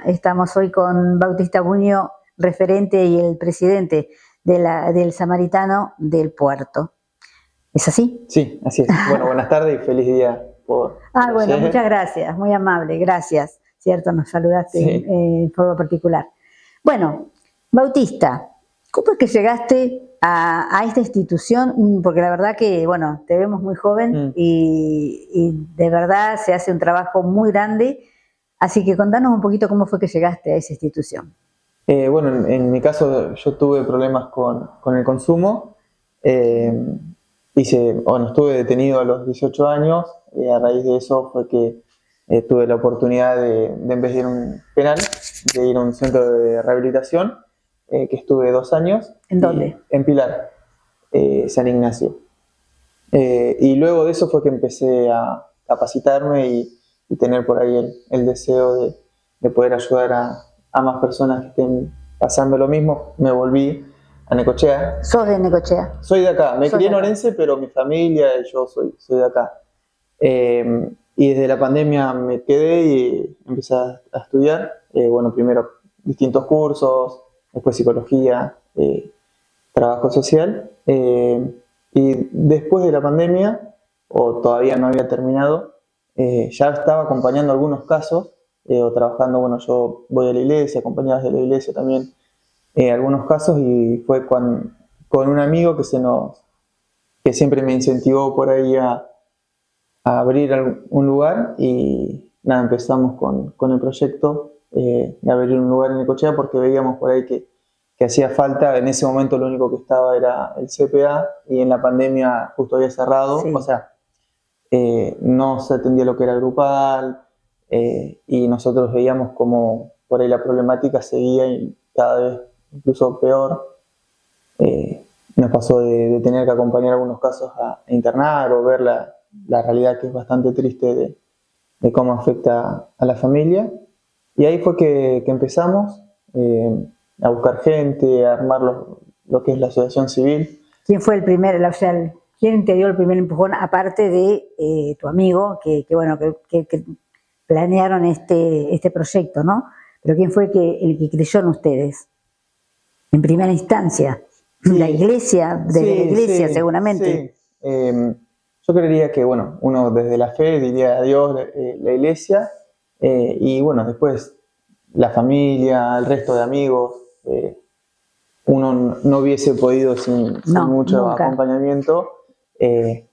Estamos hoy con Bautista Buño, referente y el presidente del Samaritano del Puerto. ¿Es así? Sí, así es. Bueno, buenas tardes y feliz día por bueno, ayer. muchas gracias, muy amable, gracias. Cierto, nos saludaste Sí. en forma particular. Bueno, Bautista, ¿cómo es que llegaste a esta institución? Porque la verdad que, bueno, te vemos muy joven y de verdad se hace un trabajo muy grande. Así que contanos un poquito cómo fue que llegaste a esa institución. Bueno, en mi caso yo tuve problemas con el consumo. Estuve detenido a los 18 años y a raíz de eso fue que tuve la oportunidad de en vez de ir a un penal, de ir a un centro de rehabilitación, que estuve 2 años. ¿En dónde? En Pilar, San Ignacio. Y luego de eso fue que empecé a capacitarme y tener por ahí el deseo de poder ayudar a más personas que estén pasando lo mismo. Me volví a Necochea. ¿Sos de Necochea? Soy de acá, me crié en Orense, pero mi familia y yo soy de acá. Y desde la pandemia me quedé y empecé a estudiar. Primero distintos cursos, después psicología, trabajo social. Y después de la pandemia, o todavía no había terminado, ya estaba acompañando algunos casos, o trabajando, yo voy a la iglesia, acompañadas de la iglesia también, algunos casos, y fue con un amigo que siempre me incentivó por ahí a abrir un lugar, y nada, empezamos con el proyecto de abrir un lugar en Necochea porque veíamos por ahí que hacía falta. En ese momento lo único que estaba era el CPA y en la pandemia justo había cerrado, sí. No se atendía lo que era grupal, y nosotros veíamos como por ahí la problemática seguía y cada vez incluso peor. Nos pasó de tener que acompañar algunos casos a internar o ver la realidad, que es bastante triste, de cómo afecta a la familia. Y ahí fue que empezamos a buscar gente, a armar lo que es la asociación civil. ¿Quién fue el primer, quién te dio el primer empujón, aparte de tu amigo, que planearon este proyecto, ¿no? Pero ¿quién fue el que creyó en ustedes? En primera instancia, Sí. La iglesia, desde la iglesia seguramente. Sí. Yo creería que, uno desde la fe diría a Dios, la iglesia, y después la familia, el resto de amigos. Uno no hubiese podido sin mucho nunca. acompañamiento.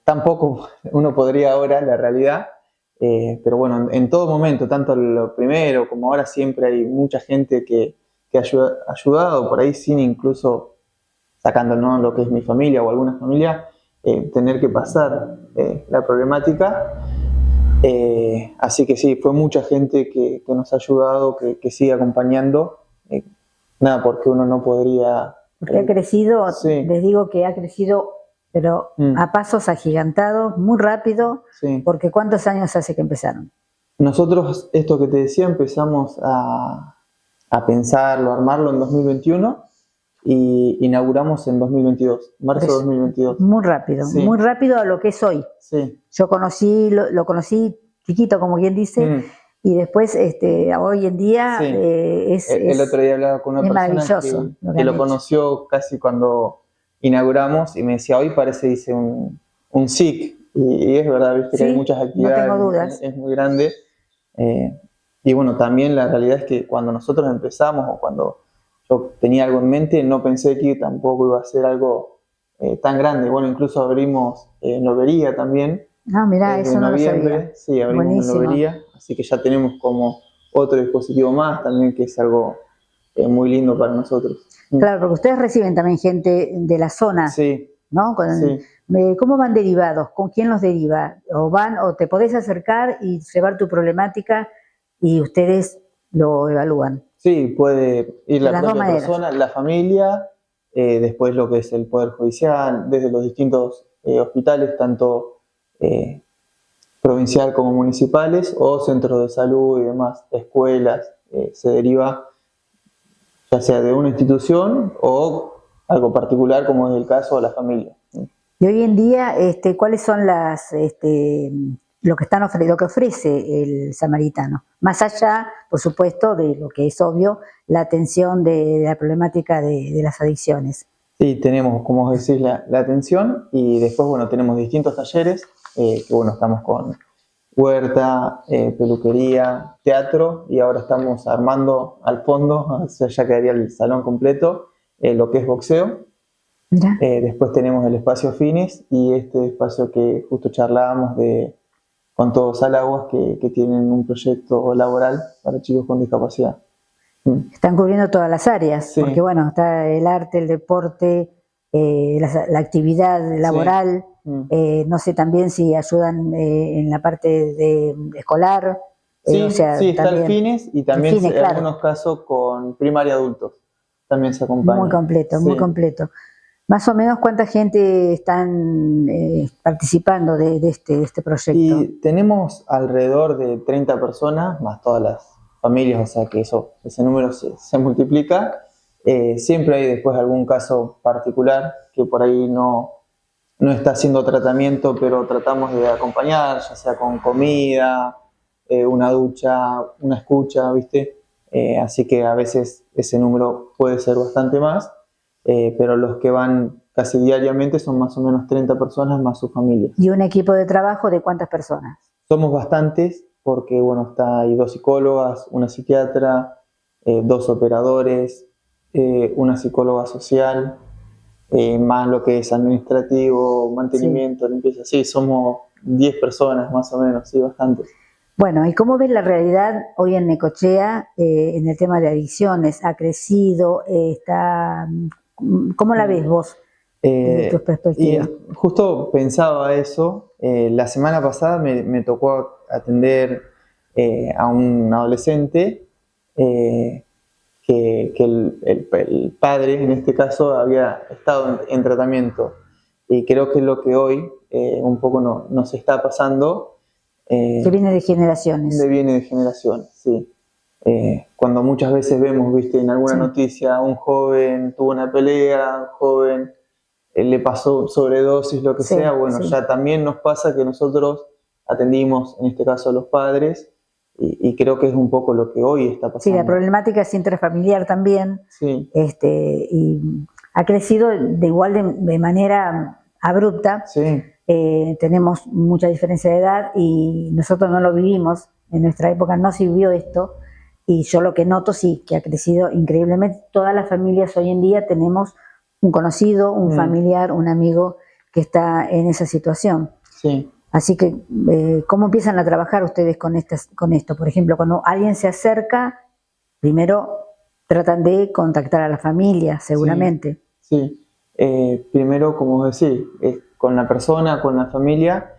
Tampoco uno podría ahora, la realidad. Pero en todo momento, tanto lo primero como ahora, siempre hay mucha gente que ha ayudado por ahí, sin incluso sacando lo que es mi familia o alguna familia, tener que pasar la problemática. Así que sí, fue mucha gente que nos ha ayudado, que sigue acompañando. Porque uno no podría... Porque ha crecido, sí. Les digo que ha crecido, pero a pasos agigantados, muy rápido, sí. Porque ¿cuántos años hace que empezaron? Nosotros, esto que te decía, empezamos a pensarlo, a armarlo en 2021 y inauguramos en 2022, marzo de 2022. Muy rápido a lo que es hoy. Sí. Yo lo conocí chiquito, como quien dice, y después hoy en día el otro día hablaba con una persona que lo conoció casi cuando inauguramos y me decía, hoy parece, dice, un SIC, y es verdad, viste, que hay muchas actividades, no tengo dudas. Es muy grande. Y también la realidad es que cuando nosotros empezamos, o cuando yo tenía algo en mente, no pensé que tampoco iba a ser algo tan grande. Incluso abrimos en Lobería también. Mirá, eso no lo sabía. Sí, abrimos Buenísimo. en Lobería, así que ya tenemos como otro dispositivo más también, que es algo muy lindo para nosotros. Claro, porque ustedes reciben también gente de la zona, sí, ¿no? ¿Cómo van derivados? ¿Con quién los deriva? ¿O te podés acercar y llevar tu problemática y ustedes lo evalúan? Sí, puede ir la propia persona, la familia, después lo que es el Poder Judicial, desde los distintos hospitales, tanto provincial como municipales, o centros de salud y demás, escuelas. Se deriva ya sea de una institución o algo particular, como es el caso de la familia. Y hoy en día, ¿cuáles son lo que ofrece el samaritano. Más allá, por supuesto, de lo que es obvio, la atención de la problemática de las adicciones. Sí, tenemos, como vos decís, la atención y después, bueno, tenemos distintos talleres, que bueno, estamos con huerta, peluquería, teatro y ahora estamos armando al fondo, o sea, ya quedaría el salón completo, lo que es boxeo. Después tenemos el espacio Finis y este espacio que justo charlábamos con todos al aguas que tienen un proyecto laboral para chicos con discapacidad. Están cubriendo todas las áreas, sí. Porque bueno, está el arte, el deporte, la actividad laboral, no sé también si ayudan en la parte de escolar. Sí, o sea, sí, está también, el Fines y también Fines, en claro. algunos casos con primaria adultos también se acompaña. Muy completo, sí. Muy completo. Más o menos, ¿cuánta gente están participando de este proyecto? Y tenemos alrededor de 30 personas, más todas las familias, o sea que ese número se multiplica. Siempre hay después algún caso particular que por ahí no está haciendo tratamiento, pero tratamos de acompañar, ya sea con comida, una ducha, una escucha, ¿viste? Así que a veces ese número puede ser bastante más, pero los que van casi diariamente son más o menos 30 personas más sus familias. ¿Y un equipo de trabajo de cuántas personas? Somos bastantes porque, bueno, hay 2 psicólogas, una psiquiatra, 2 operadores, una psicóloga social, más lo que es administrativo, mantenimiento, limpieza. Sí, somos 10 personas más o menos, sí, bastantes. Bueno, ¿y cómo ves la realidad hoy en Necochea en el tema de adicciones? ¿Ha crecido? ¿Cómo la ves vos desde tu perspectiva? Y justo pensaba eso. La semana pasada me tocó atender a un adolescente que el padre, en este caso, había estado en tratamiento. Y creo que es lo que hoy un poco nos está pasando. Que viene de generaciones. Viene de generaciones, sí. Cuando muchas veces vemos, viste, en alguna noticia, un joven tuvo una pelea, un joven le pasó sobredosis, lo que sea, bueno, ya también nos pasa que nosotros atendimos, en este caso a los padres, y creo que es un poco lo que hoy está pasando. Sí, la problemática es intrafamiliar también, y ha crecido de manera abrupta. Sí. Tenemos mucha diferencia de edad y nosotros no lo vivimos, en nuestra época no se vivió esto, y yo lo que noto sí, que ha crecido increíblemente. Todas las familias hoy en día tenemos un conocido, un familiar, un amigo que está en esa situación. Sí. Así que, ¿cómo empiezan a trabajar ustedes con esto? Por ejemplo, cuando alguien se acerca, primero tratan de contactar a la familia, seguramente. Sí. Primero, como decís, con la persona, con la familia,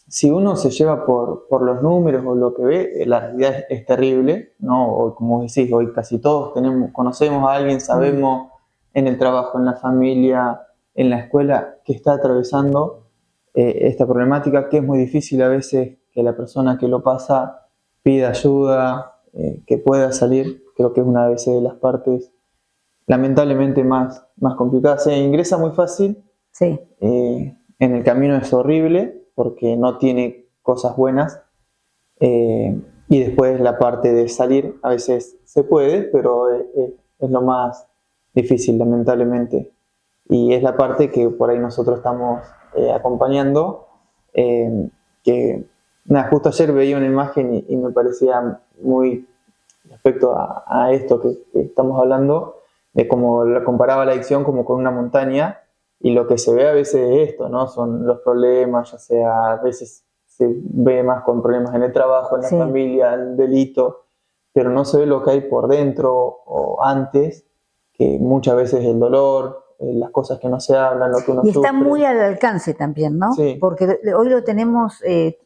si uno se lleva por los números o lo que ve, la realidad es terrible, ¿no? O como decís, hoy casi todos conocemos a alguien, sabemos en el trabajo, en la familia, en la escuela, que está atravesando esta problemática, que es muy difícil a veces que la persona que lo pasa pida ayuda, que pueda salir. Creo que es una de las partes lamentablemente más complicadas. Se ingresa muy fácil, en el camino es horrible porque no tiene cosas buenas, y después la parte de salir a veces se puede, pero es lo más difícil, lamentablemente, y es la parte que por ahí nosotros estamos acompañando, que nada, justo ayer veía una imagen y me parecía muy respecto a esto que estamos hablando, de cómo comparaba la adicción como con una montaña, y lo que se ve a veces es esto, ¿no? Son los problemas, ya sea a veces se ve más con problemas en el trabajo, en la familia, el delito, pero no se ve lo que hay por dentro o antes, que muchas veces el dolor, las cosas que no se hablan, lo que uno sufre. Y está sufre. muy al alcance también, ¿no? Sí. Porque hoy lo tenemos,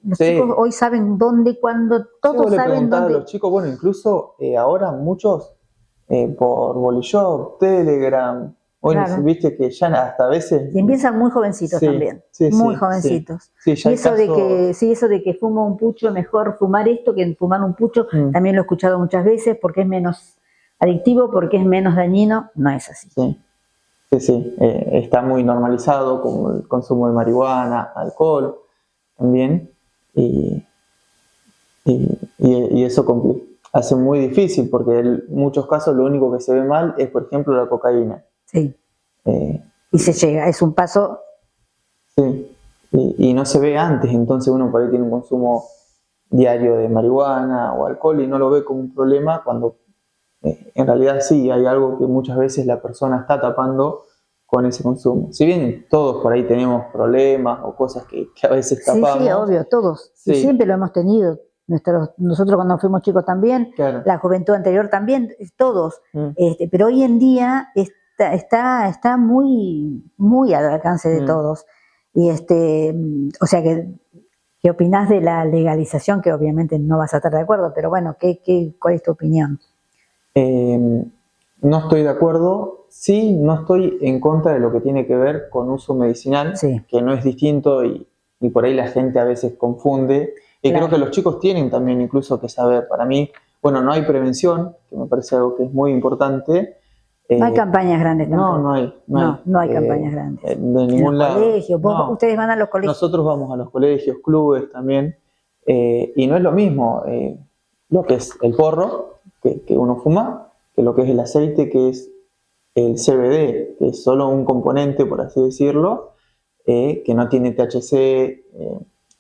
los chicos hoy saben dónde, cuándo, todos saben dónde. A los chicos, bueno, incluso ahora muchos por Bolishop, Telegram, hoy viste que ya hasta a veces... Y empiezan muy jovencitos también, muy jovencitos. Sí, y eso de que fumo un pucho, mejor fumar esto que fumar un pucho, también lo he escuchado muchas veces, porque es menos adictivo, porque es menos dañino, no es así. Sí, está muy normalizado, como el consumo de marihuana, alcohol también. y, y eso hace muy difícil, porque en muchos casos lo único que se ve mal es, por ejemplo, la cocaína. Sí. Y se llega, es un paso. Sí, y no se ve antes, entonces uno por ahí tiene un consumo diario de marihuana o alcohol y no lo ve como un problema cuando en realidad sí, hay algo que muchas veces la persona está tapando con ese consumo. Si bien todos por ahí tenemos problemas o cosas que a veces tapamos. Sí, obvio, todos. Sí. Y siempre lo hemos tenido. Nosotros cuando fuimos chicos también, claro. La juventud anterior también, todos. Pero hoy en día está muy, muy al alcance de todos. Y o sea que, ¿qué opinás de la legalización? Que obviamente no vas a estar de acuerdo, pero bueno, ¿cuál es tu opinión? No estoy de acuerdo. Sí, no estoy en contra de lo que tiene que ver con uso medicinal, sí. Que no es distinto y por ahí la gente a veces confunde. Y claro. Creo que los chicos tienen también incluso que saber. Para mí, bueno, no hay prevención, que me parece algo que es muy importante. No hay campañas grandes tampoco. No hay campañas grandes. De ningún lado. Colegios, ustedes van a los colegios. Nosotros vamos a los colegios, clubes también. Y no es lo mismo lo que es el porro, que uno fuma, que lo que es el aceite, que es el CBD, que es solo un componente, por así decirlo, que no tiene THC,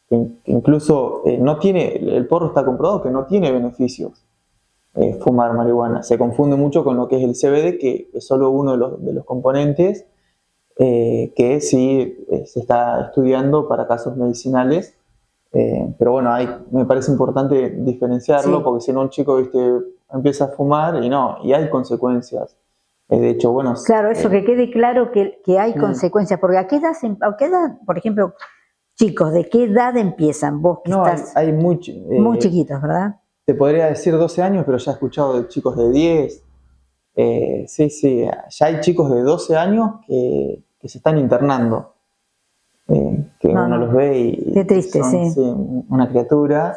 que incluso no tiene, el porro está comprobado que no tiene beneficios fumar marihuana. Se confunde mucho con lo que es el CBD, que es solo uno de los componentes que sí se está estudiando para casos medicinales. Pero bueno, me parece importante diferenciarlo, sí. Porque si no un chico empieza a fumar y hay consecuencias. De hecho, bueno... Claro, eso que quede claro que hay consecuencias, porque ¿a qué edad, por ejemplo, chicos, de qué edad empiezan? Vos que estás hay muy chiquitos, ¿verdad? Te podría decir 12 años, pero ya he escuchado de chicos de 10. Sí, ya hay chicos de 12 años que se están internando. Que uno los ve y qué triste, son, sí, una criatura.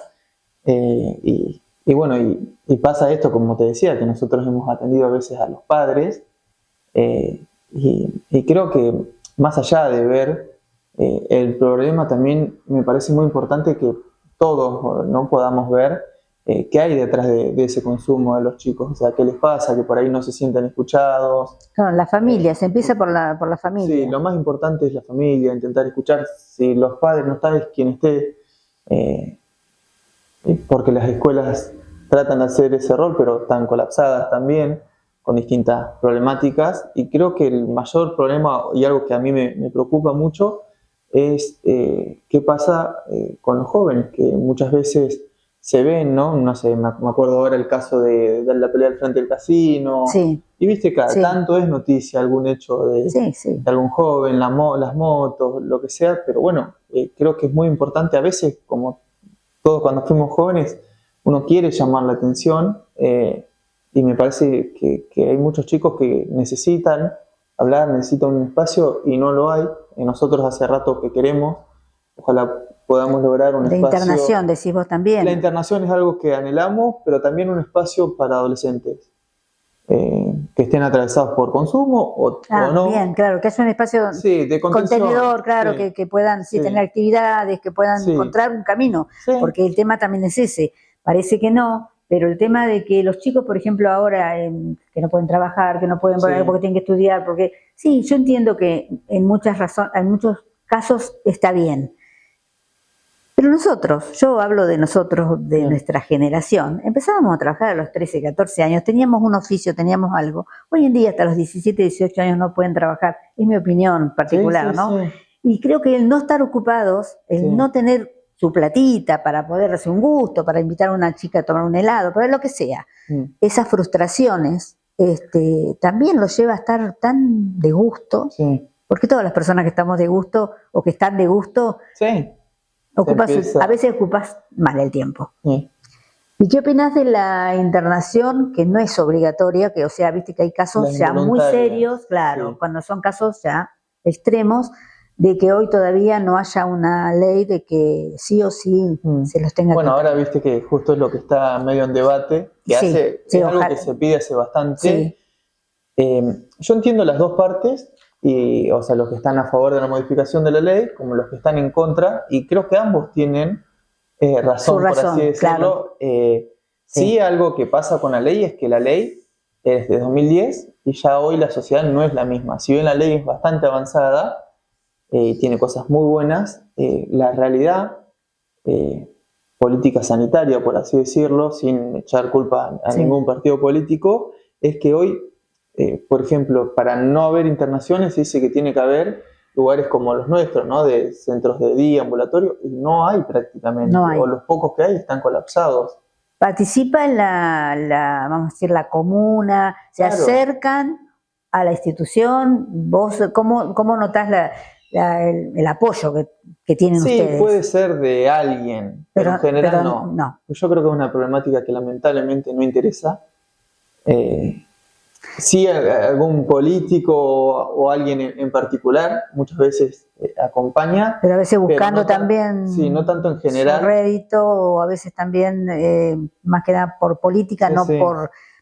Y bueno, y pasa esto, como te decía, que nosotros hemos atendido a veces a los padres. Y creo que más allá de ver el problema, también me parece muy importante que todos no podamos ver qué hay detrás de ese consumo de los chicos, o sea, qué les pasa, que por ahí no se sienten escuchados. Claro, la familia, se empieza por la familia. Sí, lo más importante es la familia, intentar escuchar. Si los padres no están, quien esté, porque las escuelas tratan de hacer ese rol, pero están colapsadas también, con distintas problemáticas, y creo que el mayor problema, y algo que a mí me preocupa mucho, es qué pasa con los jóvenes, que muchas veces se ven, no sé, me acuerdo ahora el caso de la pelea al frente del casino, sí. Y viste, cada tanto es noticia algún hecho de algún joven, las motos, lo que sea, pero bueno, creo que es muy importante, a veces, como todos cuando fuimos jóvenes, uno quiere llamar la atención, y me parece que hay muchos chicos que necesitan hablar, necesitan un espacio y no lo hay. Y nosotros hace rato que queremos, ojalá podamos lograr un espacio. De internación, decís vos también. La internación es algo que anhelamos, pero también un espacio para adolescentes que estén atravesados por consumo o no. Bien, claro, que haya un espacio de contenedor, claro, que puedan tener actividades, que puedan encontrar un camino, porque el tema también es ese. Parece que no, pero el tema de que los chicos, por ejemplo, ahora que no pueden trabajar, que no pueden porque tienen que estudiar, porque sí, yo entiendo que en muchos casos está bien. Pero nosotros, yo hablo de nosotros, de nuestra generación, empezábamos a trabajar a los 13, 14 años, teníamos un oficio, teníamos algo. Hoy en día hasta los 17, 18 años no pueden trabajar, es mi opinión particular, ¿no? Sí. Y creo que el no estar ocupados, el no tener su platita para poder hacer un gusto, para invitar a una chica a tomar un helado, para lo que sea, esas frustraciones también los lleva a estar tan de gusto, porque todas las personas que estamos de gusto o que están de gusto... a veces ocupas mal el tiempo. ¿Y qué opinas de la internación, que no es obligatoria, que o sea, viste que hay casos ya muy serios, claro, cuando son casos ya extremos, de que hoy todavía no haya una ley de que sí o sí se los tenga que... Bueno, ahora viste que justo es lo que está medio en debate, que es algo que se pide hace bastante. Yo entiendo las dos partes, o sea, los que están a favor de la modificación de la ley, como los que están en contra, y creo que ambos tienen razón, Su razón, por así decirlo. claro. Sí, algo que pasa con la ley es que la ley es de 2010 y ya hoy la sociedad no es la misma. Si bien la ley es bastante avanzada y tiene cosas muy buenas, la realidad política sanitaria, por así decirlo, sin echar culpa a ningún partido político, es que hoy, por ejemplo, para no haber internaciones, se dice que tiene que haber lugares como los nuestros, ¿no? De centros de día, ambulatorio, y no hay prácticamente, No hay. o los pocos que hay están colapsados. Participa en vamos a decir, la comuna, se acercan a la institución. ¿Vos cómo notás el apoyo que tienen ustedes? Sí, puede ser de alguien, pero en general no. Yo creo que es una problemática que lamentablemente no interesa. Sí, algún político o alguien en particular muchas veces acompaña. Pero a veces buscando también no tanto en general. Su rédito, o a veces también más que nada por política,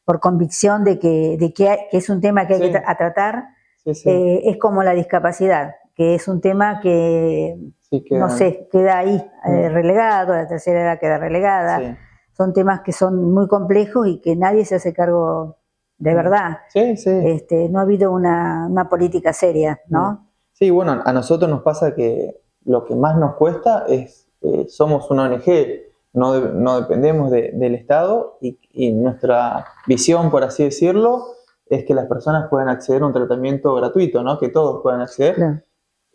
por convicción de que es un tema que hay que tratar. Es como la discapacidad, que es un tema que, no sé, queda ahí relegado, la tercera edad queda relegada. Son temas que son muy complejos y que nadie se hace cargo de verdad. No ha habido una política seria, ¿no? Sí, bueno, a nosotros nos pasa que lo que más nos cuesta es, somos una ONG, no dependemos del Estado y nuestra visión, por así decirlo, es que las personas puedan acceder a un tratamiento gratuito, ¿no? Que todos puedan acceder. Claro.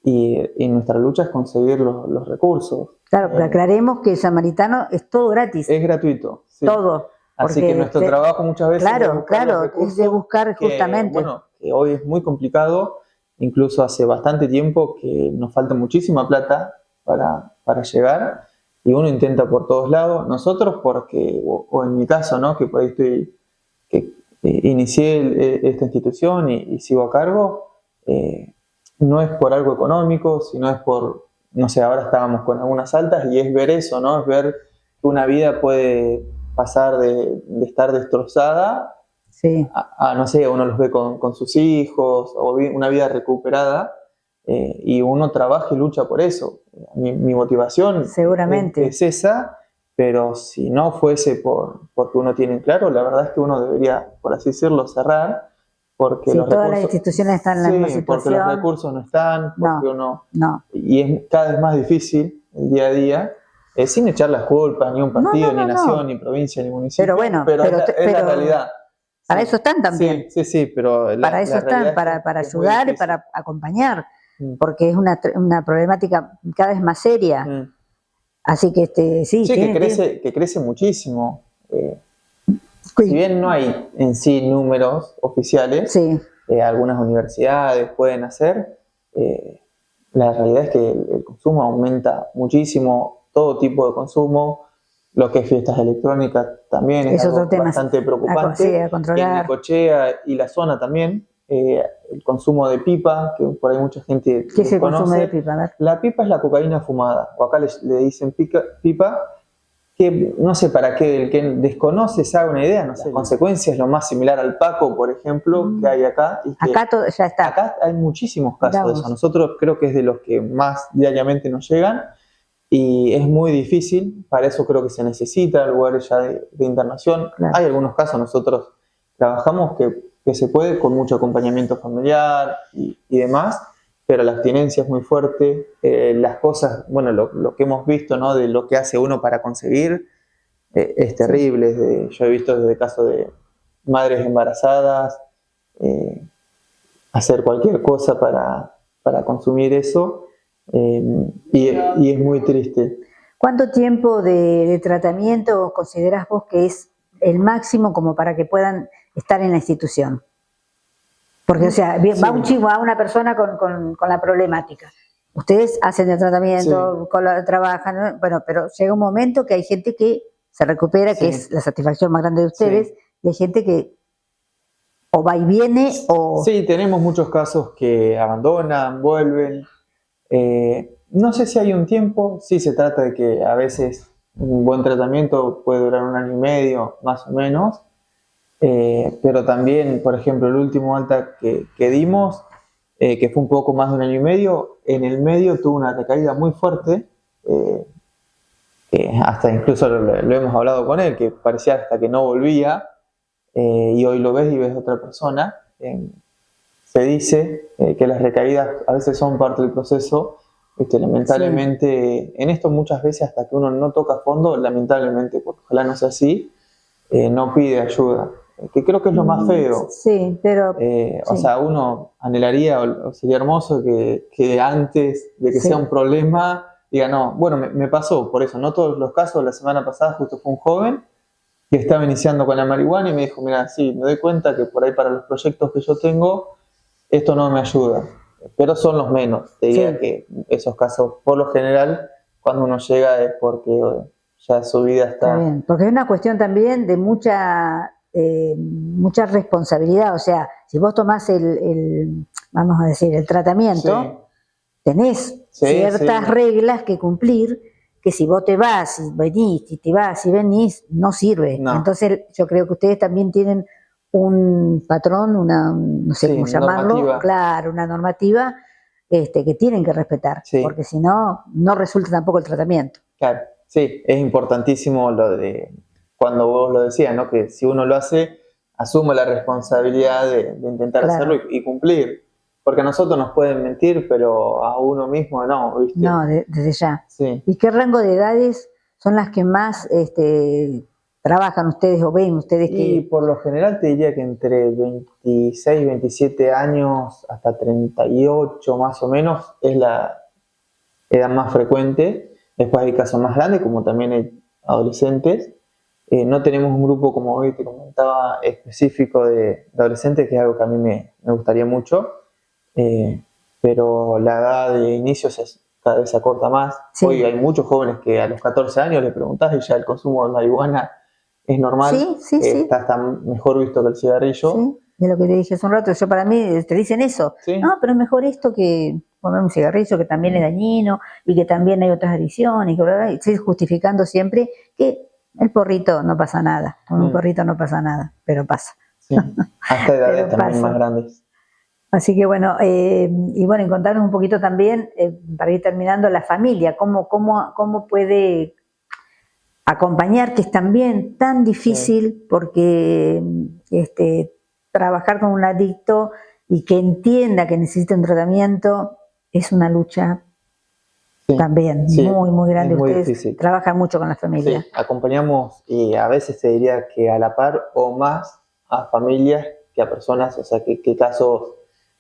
Y nuestra lucha es conseguir los recursos. Claro, pero aclaremos que Samaritano es todo gratis. Es gratuito. Sí. Todo. Así que nuestro trabajo muchas veces es de buscar justamente. Bueno, que hoy es muy complicado, incluso hace bastante tiempo que nos falta muchísima plata para llegar y uno intenta por todos lados. Nosotros porque, o en mi caso, ¿no? Que por ahí inicié esta institución y sigo a cargo, no es por algo económico, sino es por, no sé, ahora estábamos con algunas altas y es ver eso, ¿no? Es ver que una vida puede pasar de estar destrozada a, no sé, uno los ve con sus hijos, o una vida recuperada, y uno trabaja y lucha por eso. Mi motivación seguramente es esa, pero si no fuese porque uno tiene claro, la verdad es que uno debería, por así decirlo, cerrar, porque todas las instituciones están en la misma situación. Porque los recursos no están, y es cada vez más difícil el día a día. Sin echar las culpas, ni un partido, ni nación, ni provincia, ni municipio. Pero bueno, es la realidad. Para eso están también. Sí, pero para eso están, para ayudar y para acompañar, porque es una problemática cada vez más seria. Así que que crece muchísimo. Si bien no hay en sí números oficiales, algunas universidades pueden hacer, la realidad es que el consumo aumenta muchísimo. Todo tipo de consumo, lo que es fiestas electrónicas también es algo bastante preocupante. A controlar. En Necochea y la zona también, el consumo de pipa, que por ahí mucha gente ¿Qué es el consumo de pipa? La pipa es la cocaína fumada, o acá le dicen pipa, que no sé para qué, el que desconoce se haga una idea, no sé. La consecuencia es lo más similar al Paco, por ejemplo, que hay acá. Y que acá ya está. Acá hay muchísimos casos de eso. Nosotros creo que es de los que más diariamente nos llegan. Y es muy difícil, para eso creo que se necesita lugares ya de internación. Claro. Hay algunos casos, nosotros trabajamos que se puede con mucho acompañamiento familiar y demás, pero la abstinencia es muy fuerte. Las cosas, bueno, lo que hemos visto, ¿no? De lo que hace uno para conseguir es terrible. Yo he visto desde casos de madres embarazadas, hacer cualquier cosa para consumir eso. Y es muy triste. ¿Cuánto tiempo de tratamiento considerás vos que es el máximo como para que puedan estar en la institución? Porque, o sea, va un chico, va una persona con la problemática. Ustedes hacen el tratamiento, trabajan, bueno, pero llega un momento que hay gente que se recupera, que es la satisfacción más grande de ustedes, y hay gente que o va y viene o... Sí, tenemos muchos casos que abandonan, vuelven. No sé si hay un tiempo, sí se trata de que a veces un buen tratamiento puede durar 1 año y medio, más o menos, pero también, por ejemplo, el último alta que dimos, que fue un poco más de 1 año y medio, en el medio tuvo una recaída muy fuerte, hasta incluso lo hemos hablado con él, que parecía hasta que no volvía, y hoy lo ves y ves otra persona. Se dice que las recaídas a veces son parte del proceso. Lamentablemente, sí. En esto muchas veces hasta que uno no toca a fondo, lamentablemente, porque ojalá no sea así, no pide ayuda, que creo que es lo más feo. Sí, pero... O sea, uno anhelaría, o sería hermoso que antes de que sea un problema, diga, no, bueno, me pasó, por eso, no todos los casos. La semana pasada justo fue un joven que estaba iniciando con la marihuana y me dijo, mira, sí, me doy cuenta que por ahí para los proyectos que yo tengo, esto no me ayuda, pero son los menos. Te diría que esos casos, por lo general, cuando uno llega es porque ya su vida está bien, porque es una cuestión también de mucha responsabilidad. O sea, si vos tomás vamos a decir, el tratamiento, tenés ciertas reglas que cumplir, que si vos te vas y venís, si te vas y venís, no sirve. No. Entonces yo creo que ustedes también tienen un patrón, no sé cómo llamarlo, normativa. Claro, una normativa que tienen que respetar, porque si no, no resulta tampoco el tratamiento. Claro, sí, es importantísimo lo de, cuando vos lo decías, ¿no? Que si uno lo hace, asume la responsabilidad de intentar hacerlo y cumplir. Porque a nosotros nos pueden mentir, pero a uno mismo no, ¿viste? No, desde ya. Sí. ¿Y qué rango de edades son las que más trabajan ustedes o ven ustedes? Y por lo general te diría que entre 26, 27 años hasta 38 más o menos es la edad más frecuente. Después hay casos más grandes, como también hay adolescentes. No tenemos un grupo, como hoy te comentaba, específico de adolescentes, que es algo que a mí me gustaría mucho. Pero la edad de inicio cada vez se acorta más. Sí. Hoy hay muchos jóvenes que a los 14 años les preguntás y ya el consumo de marihuana es normal. Sí. Está hasta mejor visto que el cigarrillo. Sí, es lo que te dije hace un rato. Yo, para mí, te dicen eso. Sí. No, pero es mejor esto que comer un cigarrillo, que también es dañino y que también hay otras adicciones. Y justificando siempre que el porrito no pasa nada. Con un porrito no pasa nada, pero pasa. Sí. Hasta edades también más grandes. Así que bueno, y bueno, contarnos un poquito también, para ir terminando, la familia, cómo puede acompañar, que es también tan difícil, porque trabajar con un adicto y que entienda que necesita un tratamiento es una lucha también muy, muy grande. Ustedes difícil. Trabajan mucho con la familia. Sí, acompañamos, y a veces te diría que a la par o más a familias que a personas, o sea, que casos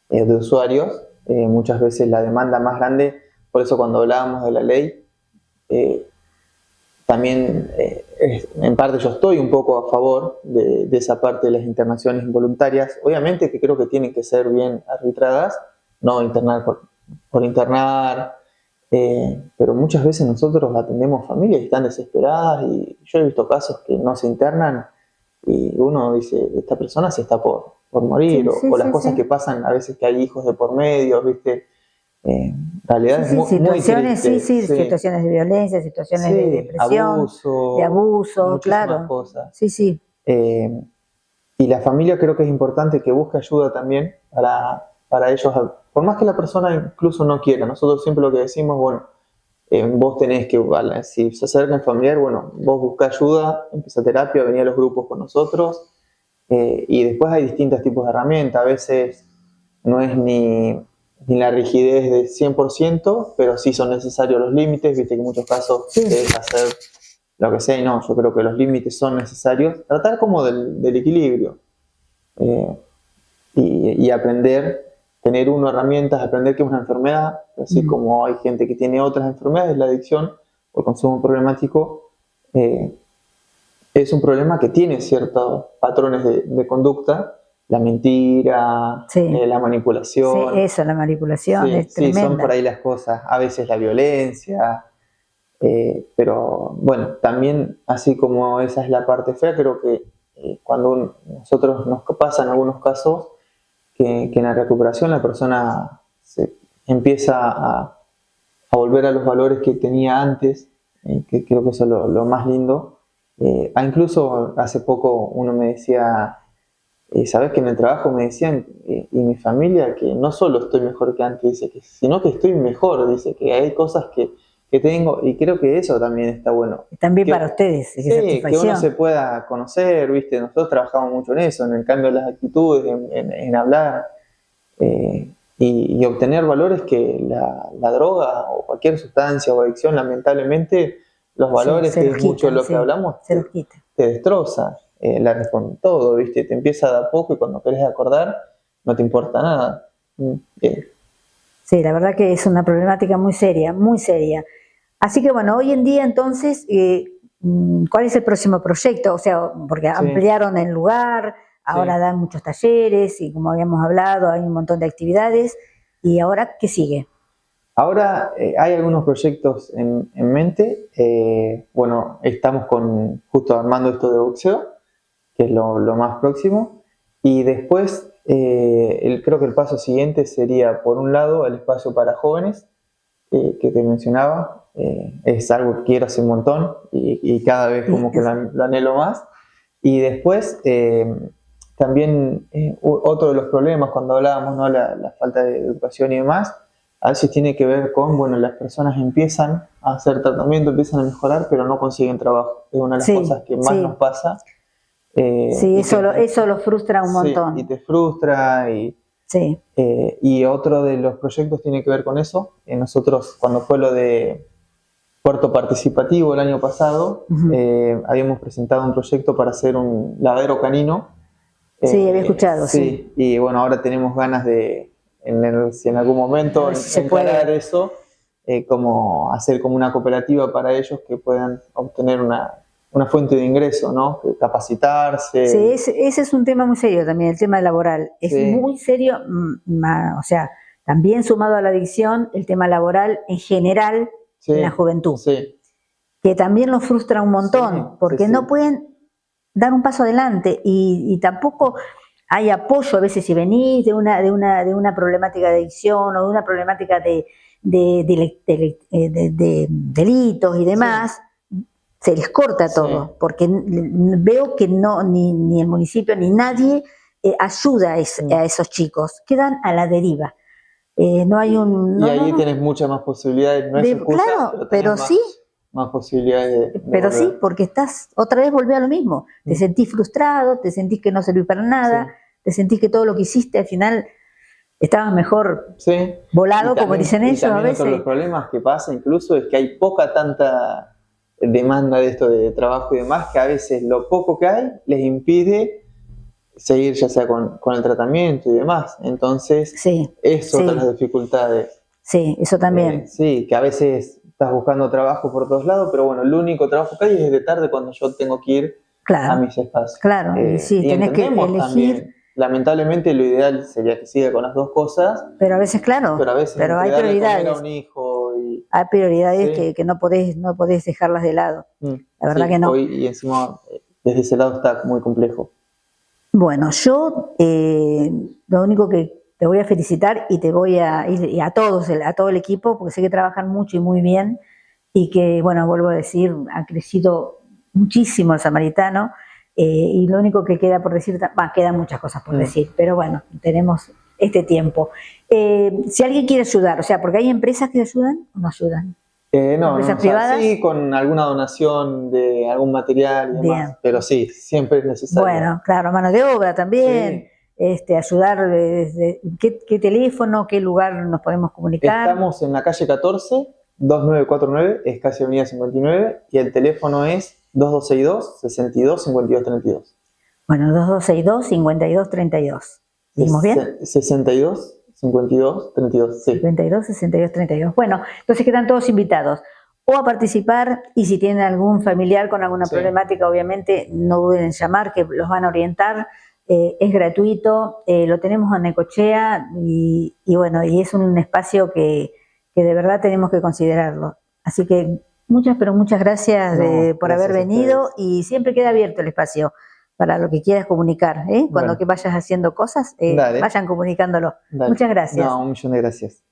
de usuarios, muchas veces la demanda más grande. Por eso cuando hablábamos de la ley, también en parte yo estoy un poco a favor de esa parte de las internaciones involuntarias. Obviamente que creo que tienen que ser bien arbitradas, no internar por internar, pero muchas veces nosotros atendemos familias y están desesperadas, y yo he visto casos que no se internan y uno dice, esta persona se está por morir, o las cosas que pasan a veces, que hay hijos de por medio, ¿viste? Realidades muy tristes. Situaciones de violencia, situaciones de depresión, de abuso, claro. Cosas. Sí. Y la familia creo que es importante que busque ayuda también para ellos, por más que la persona incluso no quiera. Nosotros siempre lo que decimos, bueno, vos tenés que, si se acerca un familiar, bueno, vos buscá ayuda, empieza terapia, vení a los grupos con nosotros. Y después hay distintos tipos de herramientas. A veces no es ni la rigidez de 100%, pero sí son necesarios los límites. Viste que en muchos casos debes hacer lo que sea, y no, yo creo que los límites son necesarios. Tratar como del equilibrio, y aprender, tener herramientas, aprender que es una enfermedad, así como hay gente que tiene otras enfermedades. La adicción o el consumo problemático es un problema que tiene ciertos patrones de conducta, la mentira, la manipulación. Sí, eso, la manipulación es tremenda. Sí, son por ahí las cosas, a veces la violencia, pero bueno, también, así como esa es la parte fea, creo que cuando nosotros nos pasan algunos casos, que en la recuperación la persona se empieza a volver a los valores que tenía antes, que creo que eso es lo más lindo. Incluso hace poco uno me decía, sabes que en el trabajo me decían, y mi familia, que no solo estoy mejor que antes, dice, sino que estoy mejor, dice que hay cosas que que tengo, y creo que eso también está bueno. También para ustedes, sí, que uno se pueda conocer, ¿viste? Nosotros trabajamos mucho en eso, en el cambio de las actitudes, en hablar, y obtener valores que la droga o cualquier sustancia o adicción, lamentablemente, los valores, que es mucho de lo que hablamos, te destroza, con todo, ¿viste? Te empieza de a poco y cuando querés acordar, no te importa nada. Sí, la verdad que es una problemática muy seria, muy seria. Así que bueno, hoy en día entonces, ¿cuál es el próximo proyecto? O sea, porque ampliaron el lugar, ahora dan muchos talleres y como habíamos hablado, hay un montón de actividades. ¿Y ahora qué sigue? Ahora hay algunos proyectos en mente. Bueno, estamos justo armando esto de boxeo, que es lo más próximo. Y después, creo que el paso siguiente sería, por un lado, el espacio para jóvenes, que te mencionaba. Es algo que quiero hace un montón y cada vez como que lo anhelo más. Y después, también otro de los problemas cuando hablábamos, ¿no? La falta de educación y demás, a veces tiene que ver con, bueno, las personas empiezan a hacer tratamiento, empiezan a mejorar, pero no consiguen trabajo. Es una de las cosas que más nos pasa. Sí, eso lo frustra un montón. Y te frustra. Y otro de los proyectos tiene que ver con eso. Nosotros, cuando fue lo de Puerto Participativo el año pasado, habíamos presentado un proyecto para hacer un lavadero canino. Sí, había escuchado, sí. Y bueno, ahora tenemos ganas de, si en algún momento, encarar eso, como hacer como una cooperativa para ellos que puedan obtener una fuente de ingreso, ¿no? Capacitarse. Sí, ese es un tema muy serio también, el tema laboral. Es muy serio, o sea, también sumado a la adicción, el tema laboral en general en la juventud. Que también los frustra un montón, porque no pueden dar un paso adelante y tampoco hay apoyo a veces si venís de una problemática de adicción o de una problemática de delitos y demás. Se les corta todo, porque veo que ni el municipio ni nadie ayuda a esos chicos, quedan a la deriva. No hay un... ahí tienes muchas más posibilidades, no es excusa, claro, pero sí. Más posibilidades de pero volver. Sí, porque otra vez volví a lo mismo. Te sentís frustrado, te sentís que no servís para nada, te sentís que todo lo que hiciste al final estabas mejor volado, como dicen ellos a veces. Otro de los problemas que pasa incluso es que hay tanta demanda de esto de trabajo y demás, que a veces lo poco que hay les impide seguir ya sea con el tratamiento y demás. Entonces, eso son las dificultades. Sí, eso también. Que a veces estás buscando trabajo por todos lados, pero bueno, el único trabajo que hay es de tarde cuando yo tengo que ir a mis espacios. Claro, y tenés que elegir. También, lamentablemente lo ideal sería que siga con las dos cosas. Pero a veces, pero hay prioridades. A un hijo hay prioridades que no podés dejarlas de lado. La verdad que no. Y encima, desde ese lado está muy complejo. Bueno, yo lo único que te voy a felicitar y y a todo el equipo, porque sé que trabajan mucho y muy bien, y que, bueno, vuelvo a decir, ha crecido muchísimo el Samaritano, y lo único que queda por decir, quedan muchas cosas por decir, pero bueno, tenemos este tiempo. Si alguien quiere ayudar, o sea, porque hay empresas que ayudan o no ayudan. No, sí, con alguna donación de algún material y demás, pero sí, siempre es necesario. Bueno, claro, mano de obra también, ayudar desde ¿qué teléfono, qué lugar nos podemos comunicar? Estamos en la calle 14, 2949, es casi avenida 59, y el teléfono es 2262-625232. Bueno, 2262-5232. ¿Dijimos bien? 62 52 32, sí. 52 62 32. Bueno, entonces quedan todos invitados o a participar, y si tienen algún familiar con alguna problemática, obviamente no duden en llamar, que los van a orientar. Es gratuito, lo tenemos en Necochea y bueno, y es un espacio que de verdad tenemos que considerarlo. Así que muchas gracias por haber venido, y siempre queda abierto el espacio para lo que quieras comunicar, cuando que vayas haciendo cosas, vayan comunicándolo. Muchas gracias. Un millón de gracias.